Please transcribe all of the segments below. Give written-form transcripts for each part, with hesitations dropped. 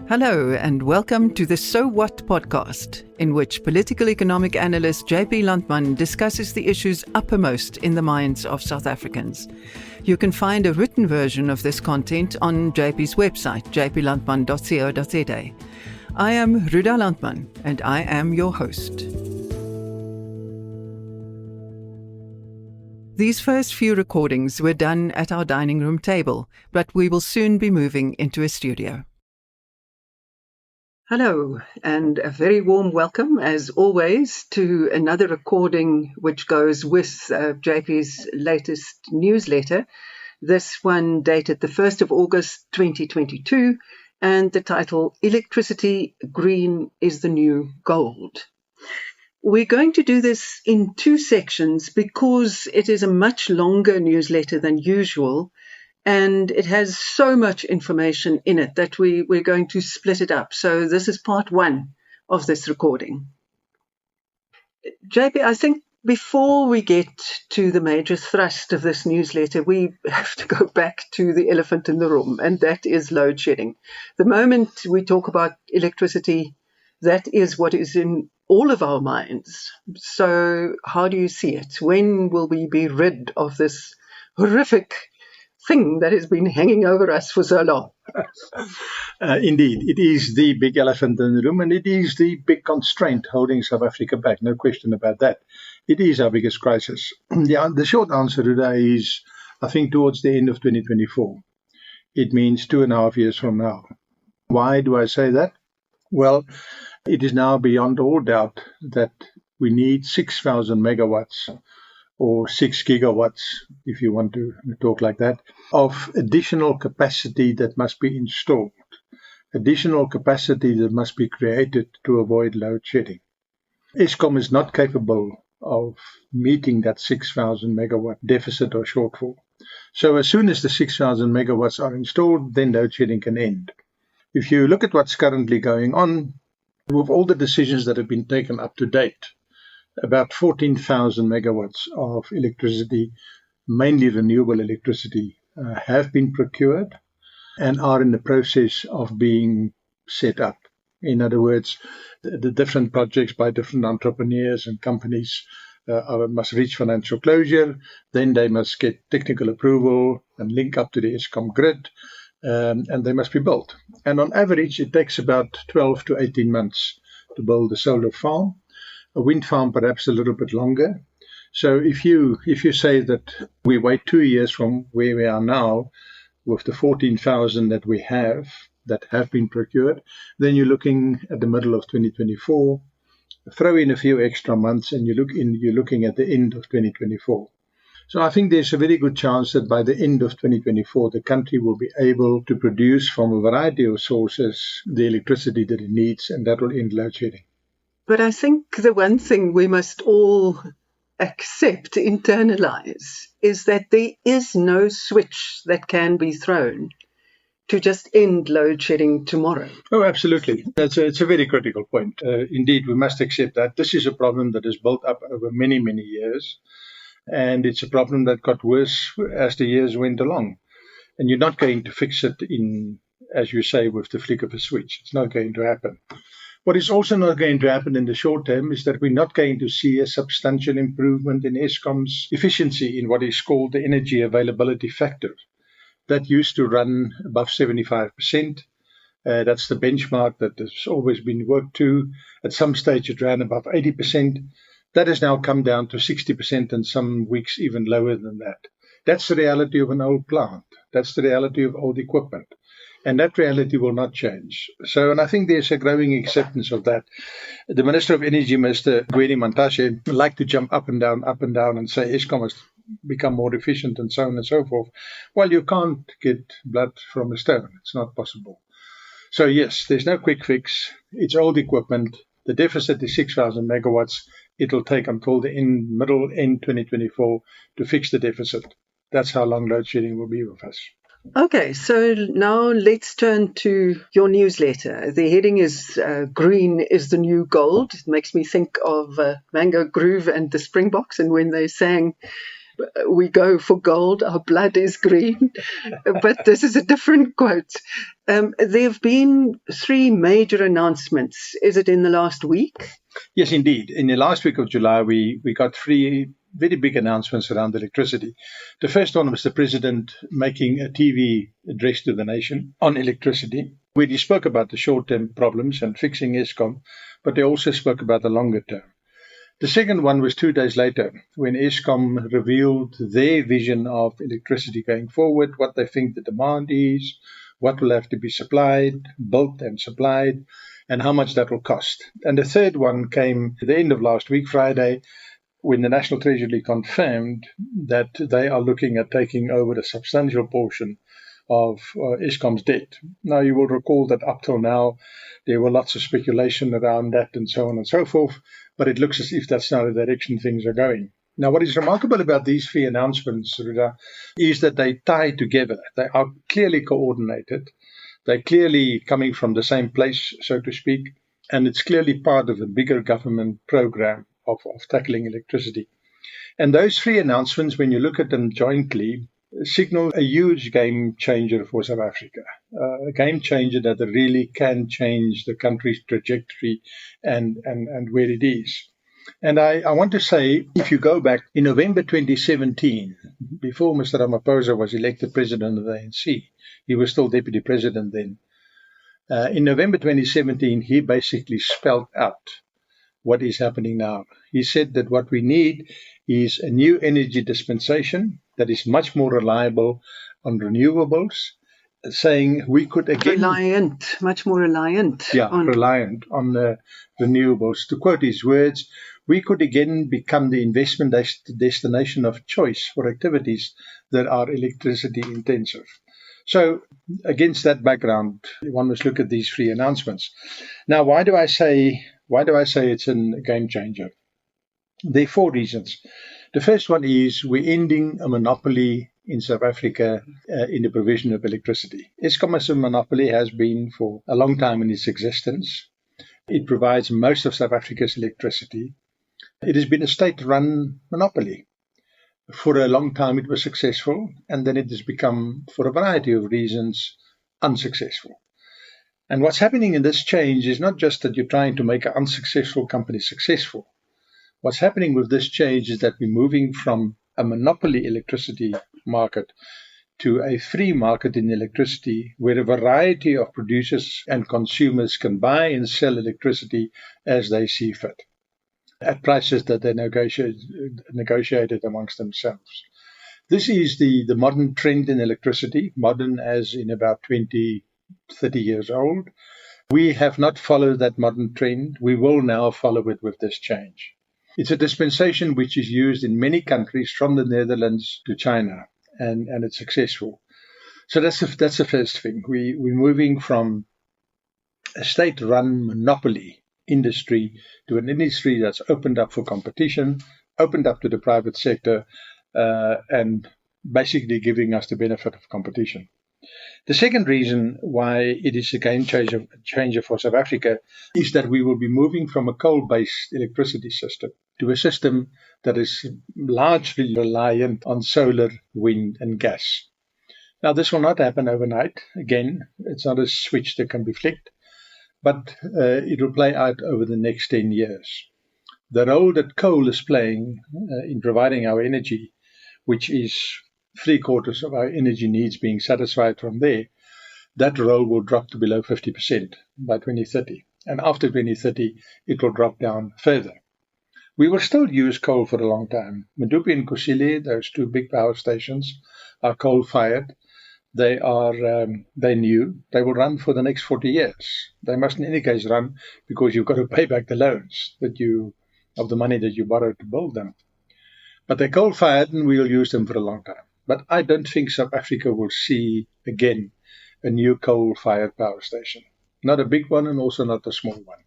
Hello and welcome to the So What podcast, in which political economic analyst JP Landman discusses the issues uppermost in the minds of South Africans. You can find a written version of this content on JP's website, jplandman.co.za. I am Ruda Landman and I am your host. These first few recordings were done at our dining room table, but we will soon be moving into a studio. Hello, and a very warm welcome, as always, to another recording which goes with JP's latest newsletter. This one dated the 1st of August 2022, and the title, Electricity Green is the New Gold. We're going to do this in two sections because it is a much longer newsletter than usual, and it has so much information in it that we're going to split it up. So this is part one of this recording. JP, I think before we get to the major thrust of this newsletter, we have to go back to the elephant in the room, and that is load shedding. The moment we talk about electricity, that is what is in all of our minds. So how do you see it? When will we be rid of this horrific thing that has been hanging over us for so long? Indeed, it is the big elephant in the room, and it is the big constraint holding South Africa back. No question about that. It is our biggest crisis. The short answer to that is, I think, towards the end of 2024. It means 2.5 years from now. Why do I say that? Well, it is now beyond all doubt that we need 6,000 megawatts or 6 gigawatts, if you want to talk like that, of additional capacity that must be installed, additional capacity that must be created to avoid load shedding. Eskom is not capable of meeting that 6,000 megawatt deficit or shortfall. So as soon as the 6,000 megawatts are installed, then load shedding can end. If you look at what's currently going on, with all the decisions that have been taken up to date, about 14,000 megawatts of electricity, mainly renewable electricity, have been procured and are in the process of being set up. In other words, the different projects by different entrepreneurs and companies must reach financial closure. Then they must get technical approval and link up to the Eskom grid, and they must be built. And on average, it takes about 12 to 18 months to build a solar farm. A wind farm perhaps a little bit longer. So if you say that we wait 2 years from where we are now with the 14,000 that we have been procured, then you're looking at the middle of 2024. Throw in a few extra months and you're looking at the end of 2024. So I think there's a very good chance that by the end of 2024, the country will be able to produce from a variety of sources the electricity that it needs, and that will end load shedding. But I think the one thing we must all accept, internalize, is that there is no switch that can be thrown to just end load shedding tomorrow. Oh, absolutely. It's a very critical point. Indeed, we must accept that this is a problem that is built up over many, many years. And it's a problem that got worse as the years went along. And you're not going to fix it as you say, with the flick of a switch. It's not going to happen. What is also not going to happen in the short term is that we're not going to see a substantial improvement in Eskom's efficiency in what is called the energy availability factor. That used to run above 75%. That's the benchmark that has always been worked to. At some stage it ran above 80%. That has now come down to 60% and some weeks even lower than that. That's the reality of an old plant. That's the reality of old equipment. And that reality will not change. And I think there's a growing acceptance of that. The Minister of Energy, Mr. Gwede Mantashe, liked to jump up and down, and say Eskom has become more efficient and so on and so forth. Well, you can't get blood from a stone. It's not possible. So yes, there's no quick fix. It's old equipment. The deficit is 6,000 megawatts. It'll take until the middle end 2024 to fix the deficit. That's how long load shedding will be with us. Okay, so now let's turn to your newsletter. The heading is Green is the New Gold. It makes me think of Mango Groove and the Springboks, and when they sang we go for gold, our blood is green. But this is a different quote. There have been 3 major announcements. Is it in the last week? Yes, indeed. In the last week of July, we got 3 very big announcements around electricity. The first one was the president making a TV address to the nation on electricity, where he spoke about the short-term problems and fixing Eskom, but they also spoke about the longer term. The second one was 2 days later, when Eskom revealed their vision of electricity going forward, what they think the demand is, what will have to be supplied, built and supplied, and how much that will cost. And the third one came at the end of last week, Friday, when the National Treasury confirmed that they are looking at taking over a substantial portion of Eskom's debt. Now, you will recall that up till now, there were lots of speculation around that and so on and so forth, but it looks as if that's now the direction things are going. Now, what is remarkable about these 3 announcements, Ruda, is that they tie together. They are clearly coordinated. They're clearly coming from the same place, so to speak, and it's clearly part of a bigger government program of tackling electricity. And those 3 announcements, when you look at them jointly, signal a huge game changer for South Africa, a game changer that really can change the country's trajectory and where it is. And I want to say, if you go back in November 2017, before Mr. Ramaphosa was elected president of the ANC, he was still deputy president then. In November 2017, he basically spelled out what is happening now. He said that what we need is a new energy dispensation that is much more reliable on renewables, saying we could again... much more reliant. Reliant on the renewables. To quote his words, we could again become the investment destination of choice for activities that are electricity intensive. So against that background, one must look at these 3 announcements. Now, why do I say it's a game changer? There are 4 reasons. The first one is we're ending a monopoly in South Africa in the provision of electricity. Eskom as a monopoly has been for a long time in its existence. It provides most of South Africa's electricity. It has been a state-run monopoly. For a long time it was successful, and then it has become, for a variety of reasons, unsuccessful. And what's happening in this change is not just that you're trying to make an unsuccessful company successful. What's happening with this change is that we're moving from a monopoly electricity market to a free market in electricity, where a variety of producers and consumers can buy and sell electricity as they see fit, at prices that they negotiated amongst themselves. This is the modern trend in electricity, modern as in about 20, 30 years old. We have not followed that modern trend. We will now follow it with this change. It's a dispensation which is used in many countries, from the Netherlands to China, and it's successful. So that's the first thing. We're moving from a state-run monopoly industry to an industry that's opened up for competition, opened up to the private sector, and basically giving us the benefit of competition. The second reason why it is a game changer for South Africa is that we will be moving from a coal-based electricity system to a system that is largely reliant on solar, wind, and gas. Now, this will not happen overnight. Again, it's not a switch that can be flicked, but it will play out over the next 10 years. The role that coal is playing in providing our energy, which is 3/4 of our energy needs being satisfied from there, that role will drop to below 50% by 2030. And after 2030, it will drop down further. We will still use coal for a long time. Medupi and Kusile, those 2 big power stations, are coal-fired. They're new. They will run for the next 40 years. They must in any case run, because you've got to pay back the loans of the money that you borrowed to build them. But they're coal-fired, and we'll use them for a long time. But I don't think South Africa will see again a new coal-fired power station. Not a big one, and also not a small one.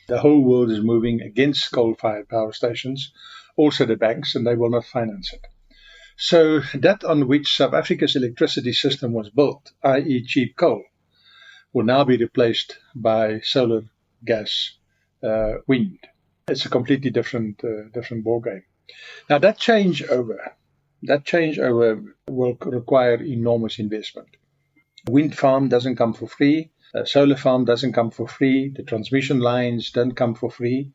The whole world is moving against coal-fired power stations, also the banks, and they will not finance it. So that on which South Africa's electricity system was built, i.e. cheap coal, will now be replaced by solar, gas, wind. It's a completely different ballgame. Now that changeover will require enormous investment. Wind farm doesn't come for free. A solar farm doesn't come for free. The transmission lines don't come for free.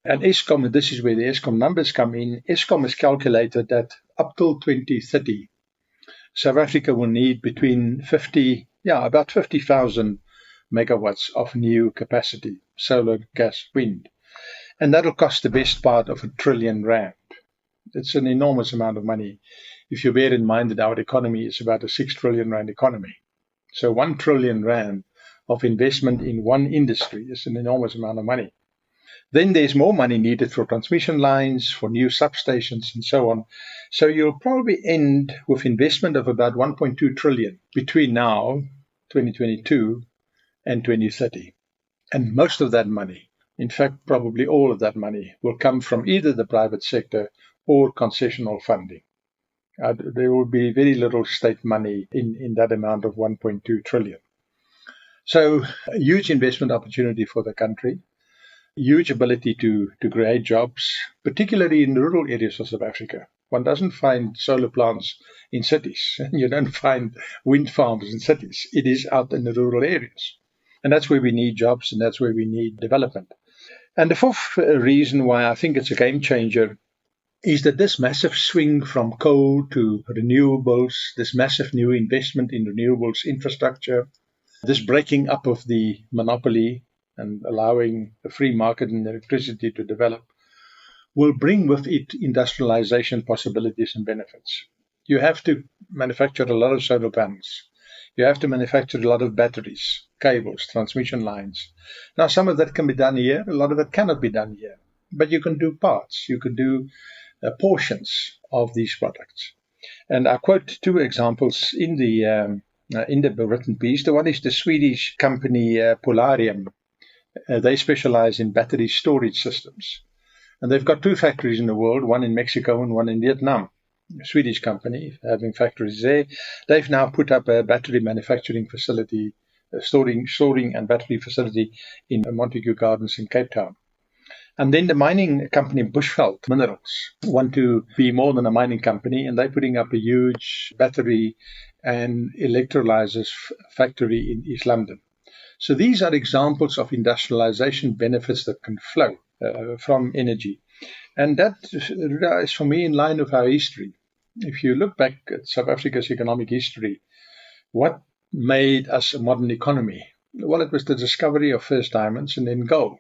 And Eskom, and this is where the Eskom numbers come in, Eskom has calculated that up till 2030, South Africa will need about 50,000 megawatts of new capacity, solar, gas, wind. And that'll cost the best part of R1 trillion. It's an enormous amount of money if you bear in mind that our economy is about a R6 trillion economy. So R1 trillion of investment in one industry is an enormous amount of money. Then there's more money needed for transmission lines, for new substations, and so on. So you'll probably end with investment of about 1.2 trillion between now, 2022, and 2030. And most of that money, in fact, probably all of that money, will come from either the private sector or concessional funding. There will be very little state money in that amount of 1.2 trillion. So a huge investment opportunity for the country. Huge ability to create jobs, particularly in rural areas of South Africa. One doesn't find solar plants in cities, and you don't find wind farms in cities. It is out in the rural areas. And that's where we need jobs, and that's where we need development. And the fourth reason why I think it's a game changer is that this massive swing from coal to renewables, this massive new investment in renewables infrastructure, this breaking up of the monopoly, and allowing the free market in electricity to develop, will bring with it industrialization possibilities and benefits. You have to manufacture a lot of solar panels. You have to manufacture a lot of batteries, cables, transmission lines. Now, some of that can be done here. A lot of it cannot be done here. But you can do parts. You can do portions of these products. And I quote two examples in the written piece. The one is the Swedish company Polarium. They specialize in battery storage systems. And they've got two factories in the world, one in Mexico and one in Vietnam. A Swedish company having factories there. They've now put up a battery manufacturing facility, storing and battery facility in Montague Gardens in Cape Town. And then the mining company Bushveld Minerals want to be more than a mining company, and they're putting up a huge battery and electrolyzers factory in East London. So these are examples of industrialization benefits that can flow from energy. And that is, for me, in line with our history. If you look back at South Africa's economic history, what made us a modern economy? Well, it was the discovery of first diamonds and then gold.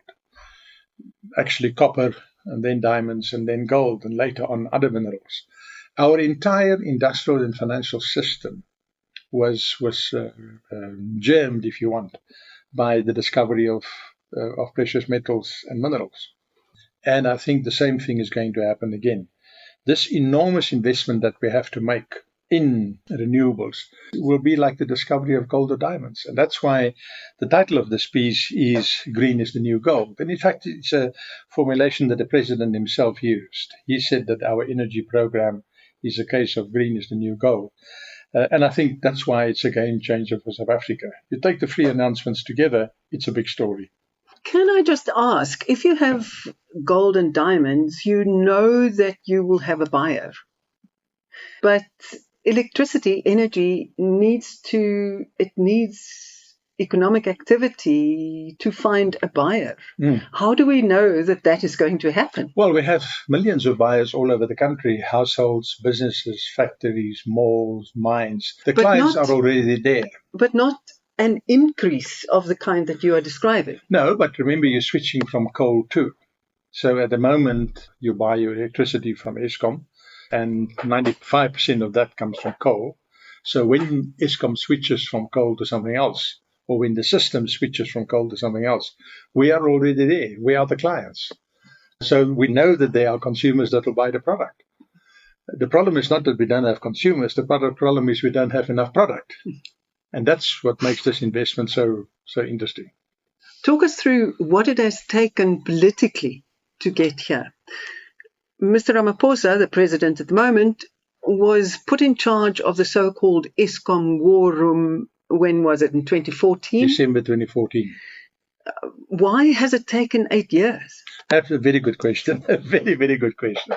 Actually copper and then diamonds and then gold and later on other minerals. Our entire industrial and financial system was germed, if you want, by the discovery of precious metals and minerals. And I think the same thing is going to happen again. This enormous investment that we have to make in renewables will be like the discovery of gold or diamonds. And that's why the title of this piece is Green is the New Gold. And in fact, it's a formulation that the president himself used. He said that our energy program is a case of green is the new gold. And I think that's why it's a game changer for South Africa. You take the three announcements together, it's a big story. Can I just ask, if you have gold and diamonds, you know that you will have a buyer. But electricity, energy needs economic activity to find a buyer. How do we know that that is going to happen? Well, we have millions of buyers all over the country, households, businesses, factories, malls, mines. The clients are already there. But not an increase of the kind that you are describing. No, but remember, you're switching from coal too. So at the moment, you buy your electricity from Eskom, and 95% of that comes from coal. So when Eskom switches from coal to something else, or when the system switches from coal to something else, we are already there. We are the clients. So we know that there are consumers that will buy the product. The problem is not that we don't have consumers. The problem is we don't have enough product. And that's what makes this investment so interesting. Talk us through what it has taken politically to get here. Mr. Ramaphosa, the president at the moment, was put in charge of the so-called Eskom war room. When was it? In 2014? December 2014. Why has it taken 8 years? That's a very good question. A very, very good question.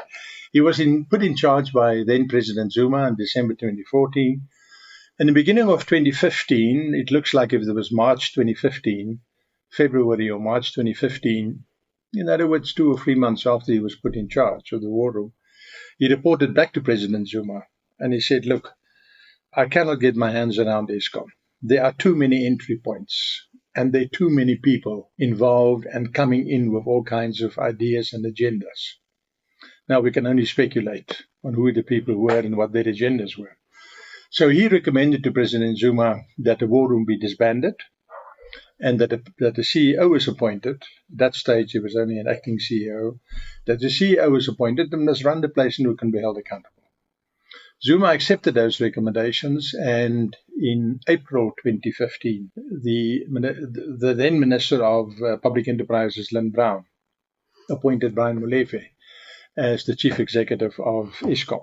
He was put in charge by then President Zuma in December 2014. In the beginning of 2015, it looks like if it was March 2015, February or March 2015, in other words, 2 or 3 months after he was put in charge of the war room, he reported back to President Zuma and he said, look, I cannot get my hands around Eskom. There are too many entry points and there are too many people involved and coming in with all kinds of ideas and agendas. Now we can only speculate on who the people were and what their agendas were. So he recommended to President Zuma that the war room be disbanded and that the CEO was appointed. At that stage, he was only an acting CEO. That the CEO was appointed and must run the place and who can be held accountable. Zuma accepted those recommendations, and in April 2015, the then Minister of Public Enterprises, Lynn Brown, appointed Brian Molefe as the Chief Executive of Eskom.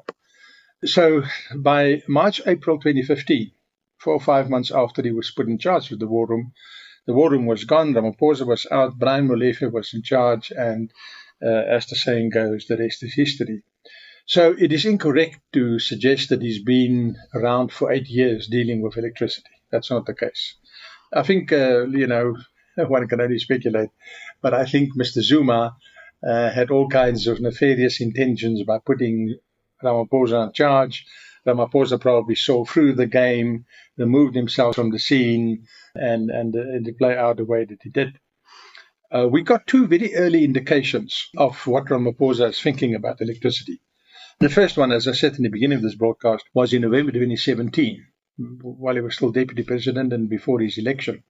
So by March, April 2015, 4 or 5 months after he was put in charge of the war room was gone, Ramaphosa was out, Brian Molefe was in charge, and as the saying goes, the rest is history. So it is incorrect to suggest that he's been around for 8 years dealing with electricity. That's not the case. I think, one can only speculate, but I think Mr. Zuma had all kinds of nefarious intentions by putting Ramaphosa in charge. Ramaphosa probably saw through the game, removed himself from the scene, and to play out the way that he did. We got 2 very early indications of what Ramaphosa is thinking about electricity. The first one, as I said in the beginning of this broadcast, was in November 2017, while he was still Deputy President and before his election,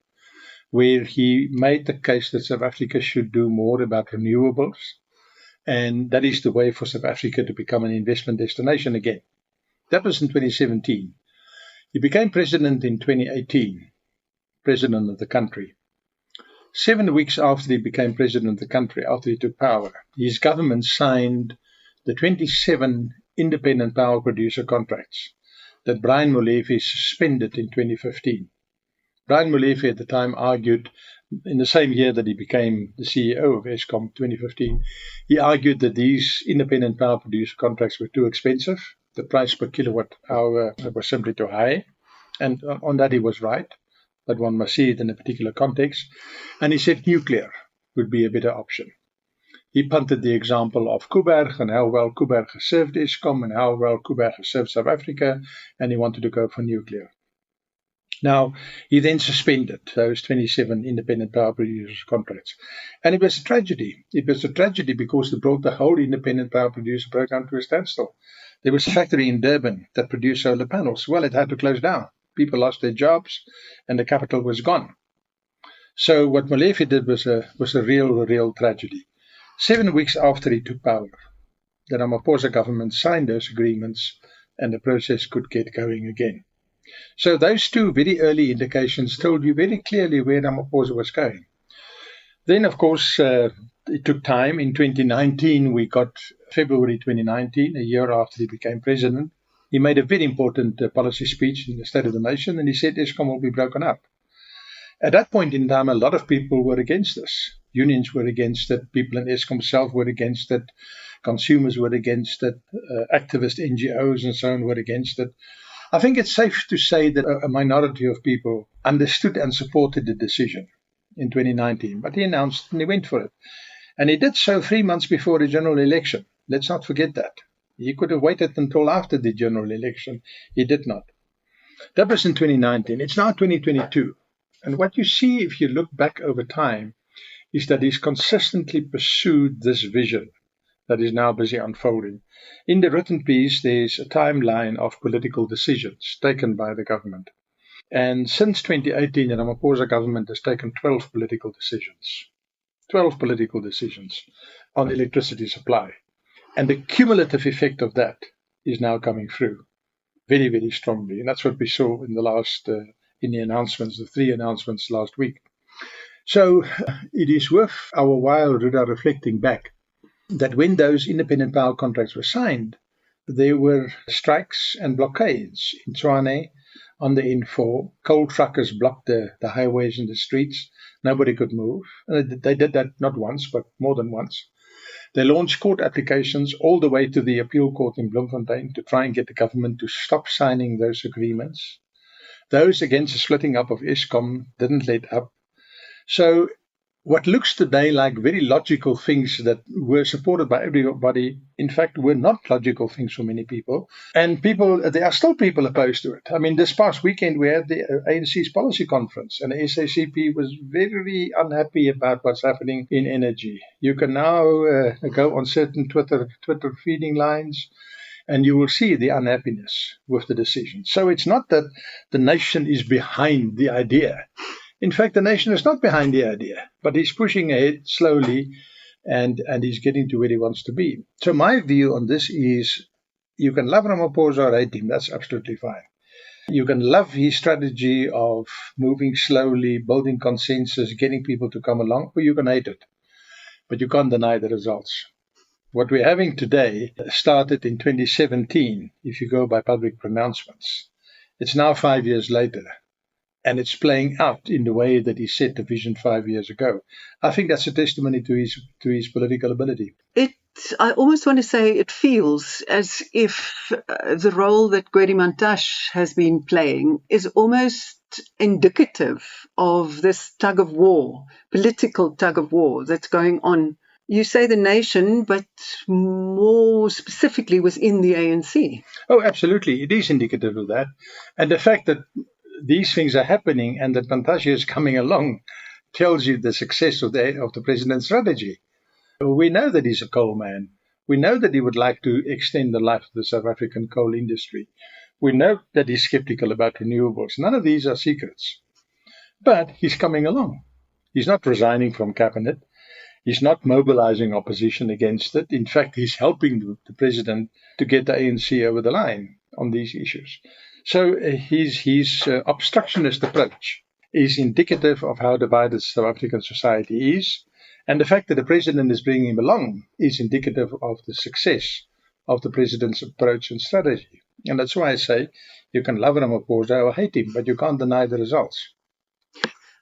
where he made the case that South Africa should do more about renewables, and that is the way for South Africa to become an investment destination again. That was in 2017. He became president in 2018, president of the country. 7 weeks after he became president of the country, after he took power, his government signed the 27 independent power producer contracts that Brian Molefe suspended in 2015. Brian Molefe at the time argued, in the same year that he became the CEO of Eskom, 2015, he argued that these independent power producer contracts were too expensive. The price per kilowatt hour was simply too high. And on that he was right, but one must see it in a particular context. And he said nuclear would be a better option. He punted the example of Kuiberg and how well Kuiberg has served Eskom and how well Kuiberg has served South Africa, and he wanted to go for nuclear. Now, he then suspended those 27 independent power producers contracts. And it was a tragedy. It was a tragedy because it brought the whole independent power producer program to a standstill. There was a factory in Durban that produced solar panels. Well, it had to close down. People lost their jobs and the capital was gone. So what Molefe did was a real tragedy. 7 weeks after he took power, the Ramaphosa government signed those agreements and the process could get going again. So those 2 very early indications told you very clearly where Ramaphosa was going. Then, of course, it took time. In 2019, we got February 2019, a year after he became president. He made a very important policy speech in the State of the Nation, and he said Eskom will be broken up. At that point in time, a lot of people were against this. Unions were against it. People in Eskom itself were against it. Consumers were against it. Activist NGOs and so on were against it. I think it's safe to say that a minority of people understood and supported the decision in 2019. But he announced and he went for it. And he did so 3 months before the general election. Let's not forget that. He could have waited until after the general election. He did not. That was in 2019. It's now 2022. And what you see if you look back over time is that he's consistently pursued this vision that is now busy unfolding. In the written piece, there's a timeline of political decisions taken by the government. And since 2018, the Ramaphosa government has taken 12 political decisions. 12 political decisions on electricity supply. And the cumulative effect of that is now coming through very, very strongly. And that's what we saw in the last, in the announcements, the 3 announcements last week. So it is worth our while, Ruda, reflecting back that when those independent power contracts were signed, there were strikes and blockades in Tshwane on the N4. Coal truckers blocked the highways and the streets. Nobody could move. They did that not once, but more than once. They launched court applications all the way to the appeal court in Bloemfontein to try and get the government to stop signing those agreements. Those against the splitting up of Eskom didn't let up. So what looks today like very logical things that were supported by everybody, in fact, were not logical things for many people. And there are still people opposed to it. I mean, this past weekend we had the ANC's policy conference, and the SACP was very unhappy about what's happening in energy. You can now go on certain Twitter feeding lines, and you will see the unhappiness with the decision. So it's not that the nation is behind the idea. In fact, the nation is not behind the idea, but he's pushing ahead slowly and he's getting to where he wants to be. So my view on this is you can love Ramaphosa or hate him. That's absolutely fine. You can love his strategy of moving slowly, building consensus, getting people to come along, or you can hate it. But you can't deny the results. What we're having today started in 2017, if you go by public pronouncements. It's now 5 years later. And it's playing out in the way that he set the vision 5 years ago. I think that's a testimony to his political ability. I almost want to say it feels as if the role that Gwede Mantashe has been playing is almost indicative of this tug of war, political tug of war that's going on. You say the nation, but more specifically within the ANC. Oh, absolutely. It is indicative of that. And the fact that these things are happening and that Mantashe is coming along tells you the success of the president's strategy. We know that he's a coal man. We know that he would like to extend the life of the South African coal industry. We know that he's skeptical about renewables. None of these are secrets. But he's coming along. He's not resigning from cabinet. He's not mobilizing opposition against it. In fact, he's helping the president to get the ANC over the line on these issues. So his obstructionist approach is indicative of how divided South African society is. And the fact that the president is bringing him along is indicative of the success of the president's approach and strategy. And that's why I say you can love Ramaphosa or hate him, but you can't deny the results.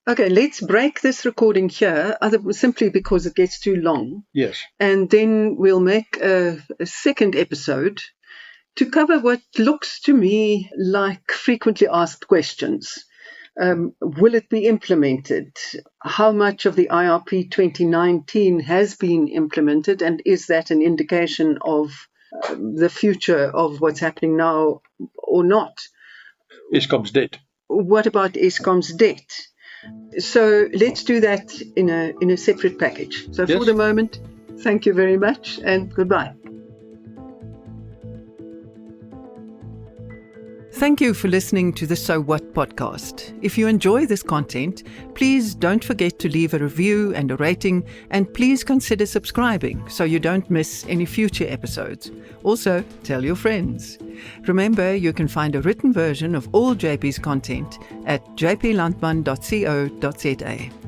Okay, let's break this recording here, simply because it gets too long. Yes. And then we'll make a second episode to cover what looks to me like frequently asked questions. Will it be implemented? How much of the IRP 2019 has been implemented? And is that an indication of the future of what's happening now or not? Eskom's debt. What about Eskom's debt? So let's do that in a separate package. So for the moment, thank you very much and goodbye. Thank you for listening to the So What podcast. If you enjoy this content, please don't forget to leave a review and a rating, and please consider subscribing so you don't miss any future episodes. Also, tell your friends. Remember, you can find a written version of all JP's content at jplandman.co.za.